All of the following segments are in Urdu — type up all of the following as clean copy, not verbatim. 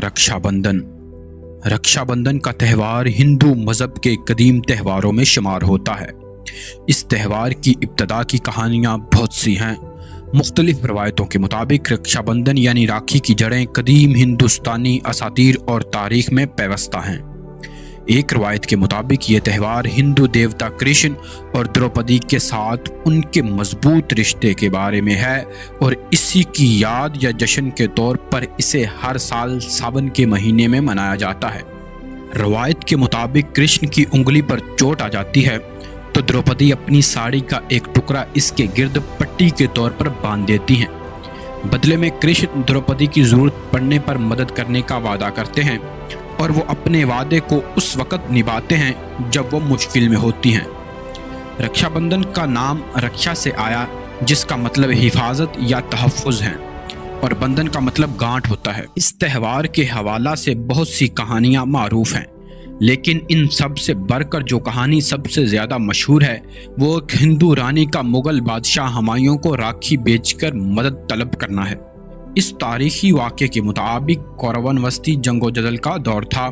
رکشا بندھن رکشا بندھن کا تہوار ہندو مذہب کے قدیم تہواروں میں شمار ہوتا ہے۔ اس تہوار کی ابتدا کی کہانیاں بہت سی ہیں۔ مختلف روایتوں کے مطابق رکشا بندھن یعنی راکھی کی جڑیں قدیم ہندوستانی اساطیر اور تاریخ میں پیوستہ ہیں۔ ایک روایت کے مطابق یہ تہوار ہندو دیوتا کرشن اور دروپدی کے ساتھ ان کے مضبوط رشتے کے بارے میں ہے اور اسی کی یاد یا جشن کے طور پر اسے ہر سال ساون کے مہینے میں منایا جاتا ہے۔ روایت کے مطابق کرشن کی انگلی پر چوٹ آ جاتی ہے تو دروپدی اپنی ساڑی کا ایک ٹکڑا اس کے گرد پٹی کے طور پر باندھ دیتی ہیں۔ بدلے میں کرشن دروپدی کی ضرورت پڑنے پر مدد کرنے کا وعدہ کرتے ہیں اور وہ اپنے وعدے کو اس وقت نبھاتے ہیں جب وہ مشکل میں ہوتی ہیں۔ رکشا بندھن کا نام رکشا سے آیا جس کا مطلب حفاظت یا تحفظ ہے اور بندھن کا مطلب گانٹھ ہوتا ہے۔ اس تہوار کے حوالہ سے بہت سی کہانیاں معروف ہیں، لیکن ان سب سے بڑھ کر جو کہانی سب سے زیادہ مشہور ہے وہ ایک ہندو رانی کا مغل بادشاہ ہمایوں کو راکھی بیچ کر مدد طلب کرنا ہے۔ اس تاریخی واقعے کے مطابق کورون وسطی جنگ و جدل کا دور تھا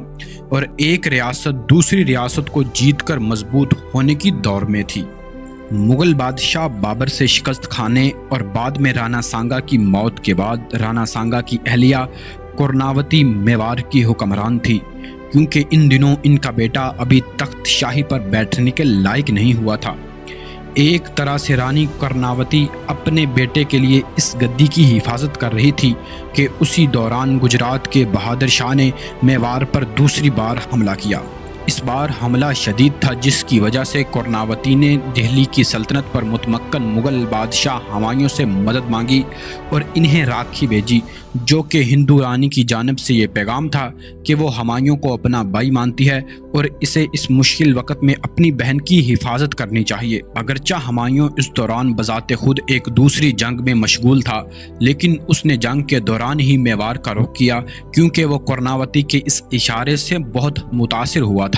اور ایک ریاست دوسری ریاست کو جیت کر مضبوط ہونے کی دور میں تھی۔ مغل بادشاہ بابر سے شکست کھانے اور بعد میں رانا سانگا کی موت کے بعد رانا سانگا کی اہلیہ کرناوتی میواڑ کی حکمران تھی، کیونکہ ان دنوں ان کا بیٹا ابھی تخت شاہی پر بیٹھنے کے لائق نہیں ہوا تھا۔ ایک طرح سے رانی کرناوتی اپنے بیٹے کے لیے اس گدی کی حفاظت کر رہی تھی کہ اسی دوران گجرات کے بہادر شاہ نے میواڑ پر دوسری بار حملہ کیا۔ اس بار حملہ شدید تھا جس کی وجہ سے کرناوتی نے دہلی کی سلطنت پر متمکن مغل بادشاہ ہمایوں سے مدد مانگی اور انہیں راکھی بھیجی، جو کہ ہندو رانی کی جانب سے یہ پیغام تھا کہ وہ ہمایوں کو اپنا بھائی مانتی ہے اور اسے اس مشکل وقت میں اپنی بہن کی حفاظت کرنی چاہیے۔ اگرچہ ہمایوں اس دوران بذات خود ایک دوسری جنگ میں مشغول تھا، لیکن اس نے جنگ کے دوران ہی میواڑ کا رخ کیا کیونکہ وہ کرناوتی کے اس اشارے سے بہت متاثر ہوا تھا۔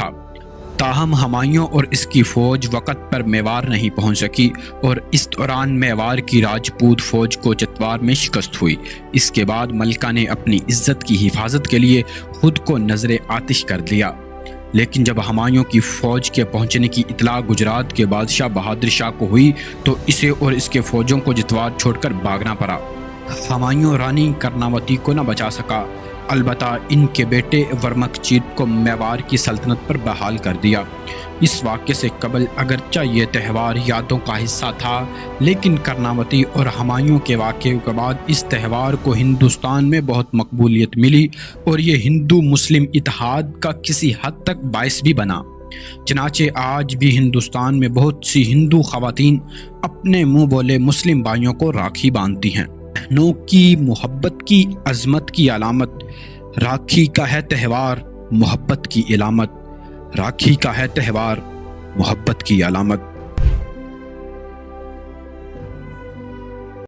تاہم ہمایوں اور اس کی فوج وقت پر میواڑ نہیں پہنچ سکی اور اس دوران میواڑ کی راجپوت فوج کو چتوار میں شکست ہوئی۔ اس کے بعد ملکہ نے اپنی عزت کی حفاظت کے لیے خود کو نذر آتش کر دیا، لیکن جب ہمایوں کی فوج کے پہنچنے کی اطلاع گجرات کے بادشاہ بہادر شاہ کو ہوئی تو اسے اور اس کے فوجوں کو چتوار چھوڑ کر بھاگنا پڑا۔ ہمایوں رانی کرناوتی کو نہ بچا سکا، البتہ ان کے بیٹے ورمکچیت کو میواڑ کی سلطنت پر بحال کر دیا۔ اس واقعے سے قبل اگرچہ یہ تہوار یادوں کا حصہ تھا، لیکن کرناوتی اور ہمایوں کے واقعے کے بعد اس تہوار کو ہندوستان میں بہت مقبولیت ملی اور یہ ہندو مسلم اتحاد کا کسی حد تک باعث بھی بنا۔ چنانچہ آج بھی ہندوستان میں بہت سی ہندو خواتین اپنے منہ بولے مسلم بھائیوں کو راکھی باندھتی ہیں۔ بہنوں کی محبت کی عظمت کی علامت راکھی کا ہے تہوار، محبت کی علامت راکھی کا ہے تہوار، محبت کی علامت۔